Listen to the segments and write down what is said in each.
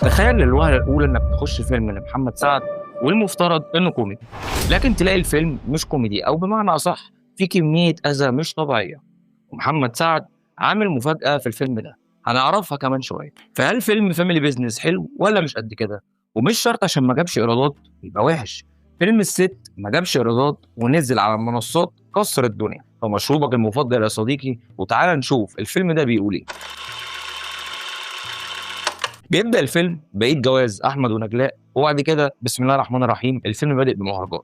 تخيل للوهلة الأولى إنك تخش فيلم لمحمد سعد والمفترض إنه كوميدي، لكن تلاقي الفيلم مش كوميدي أو بمعنى أصح في كمية أذى مش طبيعية. ومحمد سعد عامل مفاجأة في الفيلم ده هنعرفها كمان شوية. فهل فيلم فاميلي بيزنس حلو ولا مش قد كده؟ ومش شرط عشان ما جابش إيرادات يبقى وحش. فيلم الست ما جابش إيرادات ونزل على المنصات كسر الدنيا. فمشروبك المفضل يا صديقي وتعالى نشوف الفيلم ده بيقول إيه. بيبدأ الفيلم بعيد جواز أحمد ونجلاء، وبعد كده بسم الله الرحمن الرحيم الفيلم بادئ بمهرجان.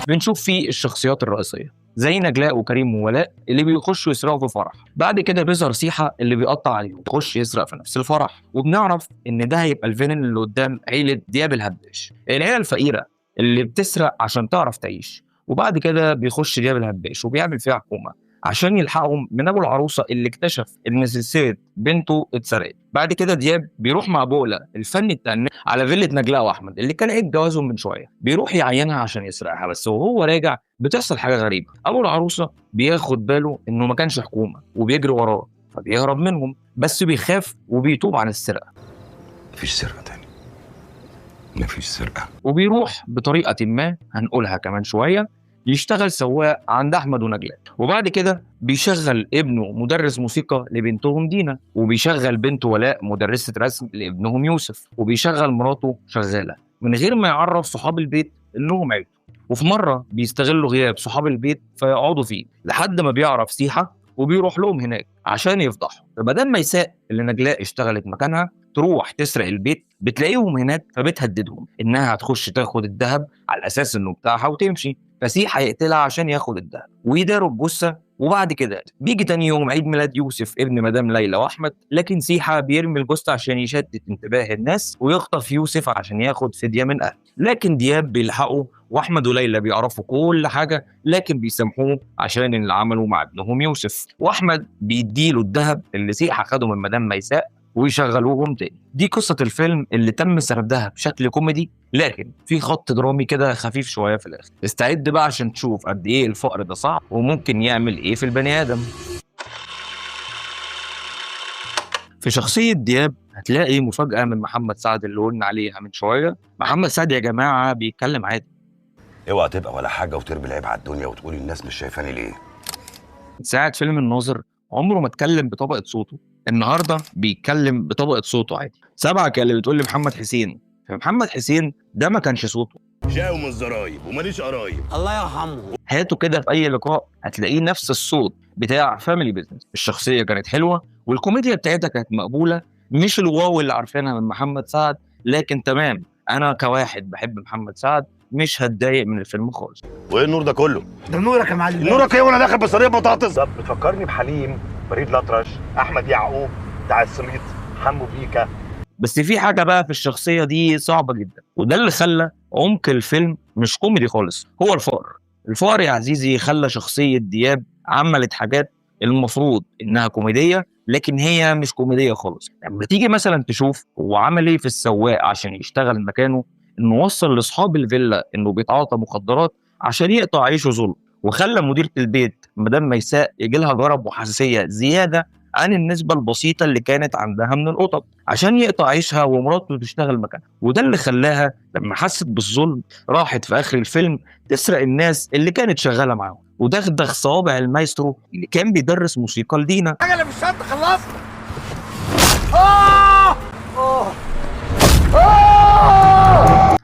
بنشوف فيه الشخصيات الرئيسية زي نجلاء وكريم وولاء اللي بيخشوا يسرقوا في فرح، بعد كده بيظهر سيحة اللي بيقطع عليهم يخش يسرق في نفس الفرح، وبنعرف إن ده هيبقى الفيلن اللي قدام عيلة دياب الهباش، العيلة الفقيرة اللي بتسرق عشان تعرف تعيش. وبعد كده بيخش دياب الهباش وبيعمل فيها حكومة عشان يلحقهم من ابو العروسه اللي اكتشف ان سلسله بنته اتسرقت. بعد كده دياب بيروح مع بولا الفني التأنيب على فيلة نجلاء واحمد اللي كان عيد جوازهم من شويه، بيروح يعينها عشان يسرقها، بس وهو راجع بتحصل حاجه غريبه. ابو العروسه بياخد باله انه ما كانش حكومه وبيجري وراه فبيهرب منهم، بس بيخاف وبيتوب عن السرقه. مفيش سرقه تاني، مفيش سرقه. وبيروح بطريقه ما هنقولها كمان شويه يشتغل سواق عند احمد ونجلاء، وبعد كده بيشغل ابنه مدرس موسيقى لبنتهم دينا، وبيشغل بنته ولاء مدرسه رسم لابنهم يوسف، وبيشغل مراته شغاله من غير ما يعرف صحاب البيت انهم عيلته. وفي مره بيستغلوا غياب صحاب البيت فيقعدوا فيه لحد ما بيعرف سيحه وبيروح لهم هناك عشان يفضحهم. فبدل ما يساء اللي نجلاء اشتغلت مكانها تروح تسرق البيت، بتلاقيهم هناك فبتهددهم انها هتخش تاخد الذهب على اساس انه بتاعها وتمشي، فسيح هيقتلها عشان ياخد الدهب ويداروا الجثه. وبعد كده بيجي تاني يوم عيد ميلاد يوسف ابن مدام ليلى واحمد، لكن سيحه بيرمي الجثه عشان يشتت انتباه الناس ويخطف يوسف عشان ياخد فديه من اهله، لكن دياب بيلحقوا واحمد وليلى بيعرفوا كل حاجه لكن بيسامحوه عشان اللي عملوا مع ابنهم يوسف. واحمد بيديله الذهب اللي سيحه خده من مدام ميساء ويشغلوهم تاني. دي قصة الفيلم اللي تم سردها بشكل كوميدي لكن في خط درامي كده خفيف شوية في الآخر. استعد بقى عشان تشوف قد إيه الفقر ده صعب وممكن يعمل إيه في البني آدم. في شخصية دياب هتلاقي مفاجأة من محمد سعد اللي قلنا عليها من شوية. محمد سعد يا جماعة بيتكلم عادي، اوعى تبقى ولا حاجه وترمي العيب على الدنيا وتقول الناس مش شايفاني ليه. ساعة فيلم الناظر عمره ما اتكلم بطبقة صوته، النهارده بيتكلم بطبقة صوته عادي. سبعك اللي بتقول لي محمد حسين، فمحمد حسين ده ما كانش صوته، جاي من الزرايب وماليش قرايب الله يرحمه. هاته كده في اي لقاء هتلاقيه نفس الصوت بتاع فاميلي بيزنس. الشخصيه كانت حلوه والكوميديا بتاعتها كانت مقبوله، مش الواو اللي عارفينها من محمد سعد، لكن تمام انا كواحد بحب محمد سعد مش هتضايق من الفيلم خالص. وايه النور ده كله؟ ده نورك يا معلم. نورك ايه وانا داخل بصينيه بطاطس؟ طب بتفكرني بحليم، فريد الأطرش، احمد يعقوب بتاع السميط، حمو بيكا. بس في حاجه بقى في الشخصيه دي صعبه جدا، وده اللي خلى عمق الفيلم مش كوميدي خالص، هو الفقر. الفقر يا عزيزي خلى شخصيه دياب عملت حاجات المفروض انها كوميديه لكن هي مش كوميديه خالص. لما تيجي مثلا تشوف هو عمل ايه في السواق عشان يشتغل مكانه، انه وصل لاصحاب الفيلا انه بيتعاطى مخدرات عشان يقطع عيشه ظلم، وخلى مديره البيت مدام ميساء يجي لها جرب وحساسيه زياده عن النسبه البسيطه اللي كانت عندها من القطط عشان يقطع عيشها ومراته تشتغل مكانها. وده اللي خلاها لما حست بالظلم راحت في اخر الفيلم تسرق الناس اللي كانت شغاله معاهم ودغدغ صوابع المايسترو اللي كان بيدرس موسيقى لدينا. حاجه اللي في الشنطه خلصت.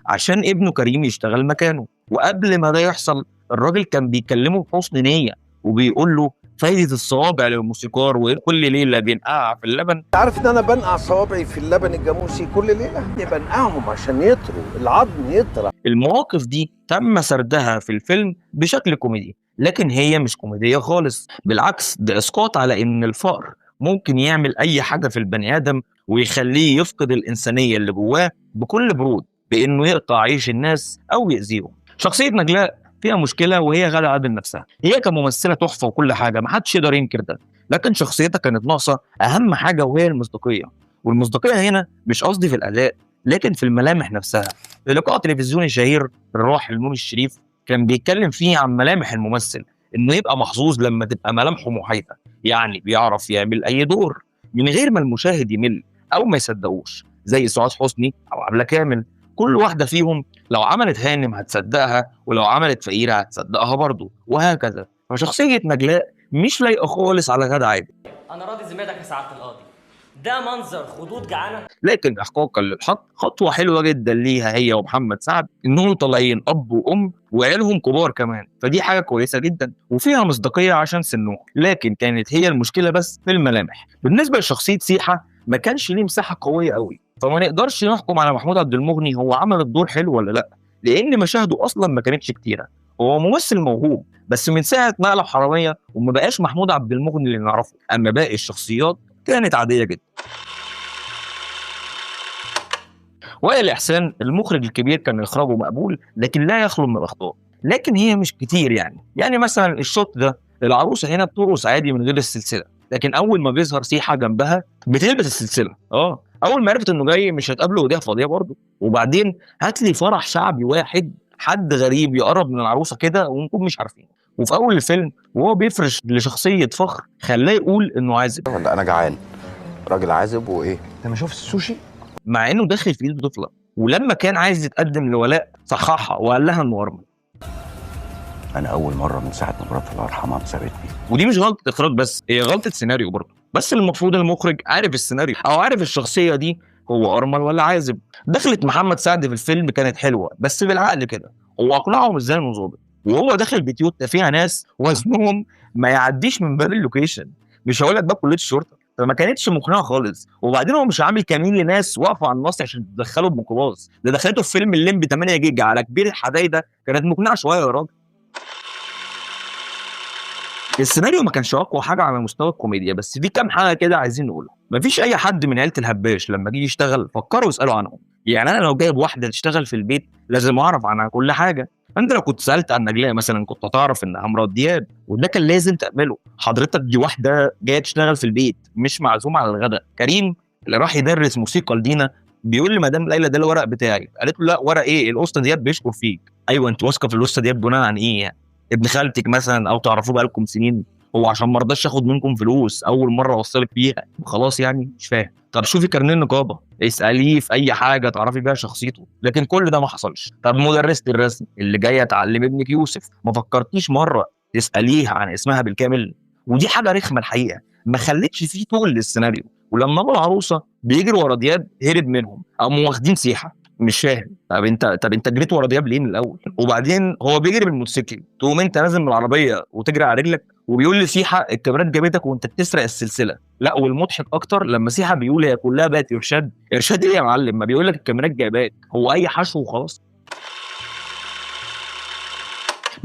عشان ابنه كريم يشتغل مكانه. وقبل ما ده يحصل الراجل كان بيكلمه بحسن نية وبيقول له فايدة الصوابع للموسيقار وكل ليلة بينقع في اللبن. عارف ان انا بنقع صوابعي في اللبن الجاموسي كل ليله، بنقعهم عشان يطروا العظم يطرى. المواقف دي تم سردها في الفيلم بشكل كوميدي لكن هي مش كوميدية خالص، بالعكس ده اسقاط على ان الفقر ممكن يعمل اي حاجة في البني ادم ويخليه يفقد الانسانية اللي جواه بكل برود بانه يقطع عيش الناس او يأذيهم. شخصية نجلاء فيها مشكلة وهي غالة عادل نفسها، هي كممثلة تحفة وكل حاجة محدش يقدر ينكر ده، لكن شخصيتها كانت ناقصة أهم حاجة وهي المصداقية. والمصداقية هنا مش قصدي في الأداء لكن في الملامح نفسها. في لقاء تلفزيوني شهير الراحل نور الشريف كان بيتكلم فيه عن ملامح الممثل، إنه يبقى محظوظ لما تبقى ملامحه محايدة، يعني بيعرف يعمل أي دور من غير ما المشاهد يمل او ما يصدقوش، زي سعاد حسني او عبلة كامل. كل واحده فيهم لو عملت هانم هتصدقها، ولو عملت فقيره هتصدقها برضه، وهكذا. فشخصيه نجلاء مش لايقه خالص على غادة عادل. انا راضي ذمتك يا سعاده القاضي، ده منظر خدود جعانه. لكن احقاقا للحق خطوه حلوه جدا ليها هي ومحمد سعد، انهم طالعين اب وام وعيالهم كبار كمان، فدي حاجه كويسه جدا وفيها مصداقيه عشان سنهم. لكن كانت هي المشكله بس في الملامح. بالنسبه لشخصيه سيحه ما كانش ليه مساحه قويه قوي، فما نقدرش نحكم على محمود عبد المغني هو عمل الدور حلو ولا لا، لان مشاهده اصلا ما كانتش كتيره. هو ممثل موهوب، بس من ساعه ما قلب حراميه وما بقاش محمود عبد المغني اللي نعرفه. اما باقي الشخصيات كانت عاديه جدا. وائل إحسان المخرج الكبير كان إخراجه مقبول، لكن لا يخلو من الأخطاء، لكن هي مش كتير. يعني مثلا الشوت ده العروسة هنا بترقص عادي من غير السلسلة، لكن أول ما بيظهر سيحة جنبها بتلبس السلسلة. أول ما عرفت إنه جاي مش هتقابله وديها فاضية برضه. وبعدين هات لي فرح شعبي واحد حد غريب يقرب من العروسة كده ونكون مش عارفين. وفي أول الفيلم وهو بيفرش لشخصية فخر خلاه يقول إنه عازب. ولا انا جعان؟ راجل عازب وايه؟ انت ما شفتش السوشي؟ مع انه داخل في ايد طفله، ولما كان عايز يتقدم لولاء صححها وقال لها انه ارمل. انا اول مره من ساعه ما مراتي الله يرحمها سابتني. ودي مش غلطه اخراج بس، هي غلطه سيناريو برضه. بس المفروض المخرج عارف السيناريو او عارف الشخصيه دي هو ارمل ولا عازب. دخلت محمد سعد في الفيلم كانت حلوه بس بالعقل كده، هو اقنعهم ازاي انه ظابط وهو داخل بيوت فيها ناس وزنهم ما يعديش من باب اللوكيشن، مش هقول لك باب كليه الشرطه. فما كانتش مقنعه خالص. وبعدين هو مش عامل كمين لناس واقفه على النص عشان تدخله بميكروباص، ده دخلته في فيلم الليمبي 8 جيجا على كبير الحدايده، كانت مقنعه شويه يا راجل. السيناريو ما كانش اقوى حاجه على مستوى الكوميديا، بس في كام حاجه كده عايزين نقولها. مفيش اي حد من عيله الهباش لما جه يشتغل فكروا يسالوا عنهم. يعني انا لو جايب واحده تشتغل في البيت لازم اعرف عنها كل حاجه. انت لو كنت سالت عن نجلاء مثلا كنت هتعرف انها مرات دياب، وده كان لازم تقبله. حضرتك دي واحده جايه تشتغل في البيت مش معزومه على الغداء. كريم اللي راح يدرس موسيقى لدينا بيقول لمدام ليلى ده الورق بتاعي، قالت له لا ورق ايه، الاسطى دياب بيشكر فيك. ايوه انت واثقه في الاسطى دياب بناء عن ايه يعني؟ ابن خالتك مثلا او تعرفوه بقالكم سنين؟ هو عشان ما رضاش ياخد منكم فلوس اول مره اوصلك فيها خلاص يعني؟ مش فاهم. طب شوفي كارنيه النقابه، اساليه في اي حاجه تعرفي بيها شخصيته. لكن كل ده ما حصلش. طب مدرسه الرسم اللي جايه تعلم ابنك يوسف ما فكرتيش مره تساليها عن اسمها بالكامل؟ ودي حاجه رخمه الحقيقه، ما خلتش فيه طول للسيناريو. ولما ابو العروسه بيجري ورا دياب هرب منهم قاموا واخدين سيحه. مش فاهم. طب انت جريت ورا دياب ليه من الاول؟ وبعدين هو بيجري بالموتوسيكل تقوم انت نازل من العربيه وتجري على رجلك وبيقول لي سيحه الكاميرات جابتك وانت بتسرق السلسله. لا والمضحك اكتر لما سيحه بيقول هي كلها بقت ارشاد. ارشاد ايه يا معلم؟ ما بيقول لك الكاميرات جايباك، هو اي حشو وخلاص.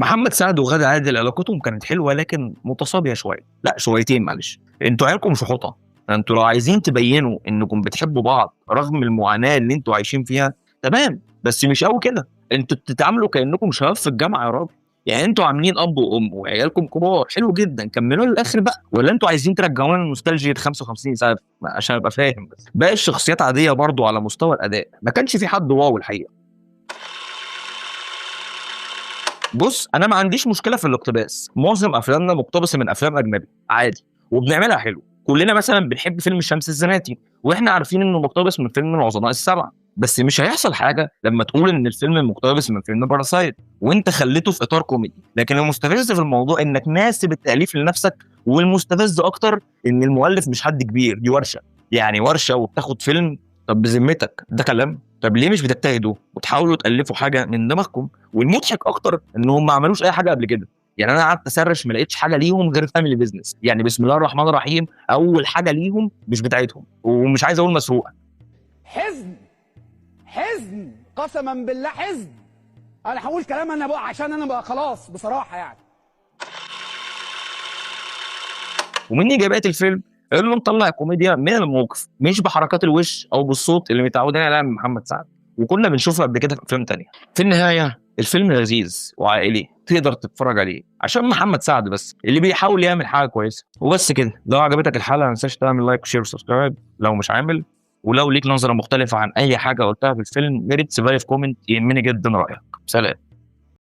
محمد سعد وغادة عادل علاقتهم كانت حلوه لكن متصابيه شويه، لا شويتين معلش. انتوا عيالكم شحوطه. انتوا لو عايزين تبينوا انكم بتحبوا بعض رغم المعاناه اللي انتوا عايشين فيها تمام، بس مش قوي كده. انتوا بتتعاملوا كانكم شباب في الجامعه يا راجل. يعني انتوا عاملين اب وام وعيالكم كبار، حلو جدا، كملوا للاخر بقى. ولا انتوا عايزين ترجعونا لنوستالجيا 55 سنه عشان ابقى فاهم؟ بس باقي الشخصيات عاديه برضو على مستوى الاداء، ما كانش في حد واو الحقيقه. بص انا ما عنديش مشكله في الاقتباس، معظم افلامنا مقتبسه من افلام اجنبي عادي وبنعملها حلو. كلنا مثلا بنحب فيلم الشمس الزناتي واحنا عارفين انه مقتبس من فيلم العظماء السبعه، بس مش هيحصل حاجه لما تقول ان الفيلم مقتبس من فيلم باراسايت وانت خليته في اطار كوميدي. لكن المستفز في الموضوع انك ناسب التاليف لنفسك، والمستفز اكتر ان المؤلف مش حد كبير، دي ورشه. يعني ورشه وبتاخد فيلم. طب بذمتك ده كلام؟ طب ليه مش بتجتهدوا وتحاولوا تالفوا حاجه من دماغكم؟ والمضحك اكتر انهم ما عملوش اي حاجه قبل كده. يعني انا قعدت اسرش ما لقيتش حاجه ليهم غير فاميلي بيزنس. يعني بسم الله الرحمن الرحيم اول حاجه ليهم مش بتاعتهم، ومش عايز اقول مسروقه. حزن قسما بالله حزن. انا هقول كلام انا بقى عشان انا بقى خلاص بصراحه يعني. ومن اجابات الفيلم انه مطلع كوميديا من الموقف مش بحركات الوش او بالصوت اللي متعودين عليه من محمد سعد وكنا بنشوفه قبل كده في افلام تانية. في النهايه الفيلم لذيذ وعائلي تقدر تتفرج عليه عشان محمد سعد بس اللي بيحاول يعمل حاجه كويسه وبس كده. لو عجبتك الحلقه ما تنساش تعمل لايك وشير وسبسكرايب لو مش عامل، ولو ليك نظره مختلفه عن اي حاجه قلتها في الفيلم يا ريت تسيبها لي في كومنت، يهمني جدا رايك. سلام.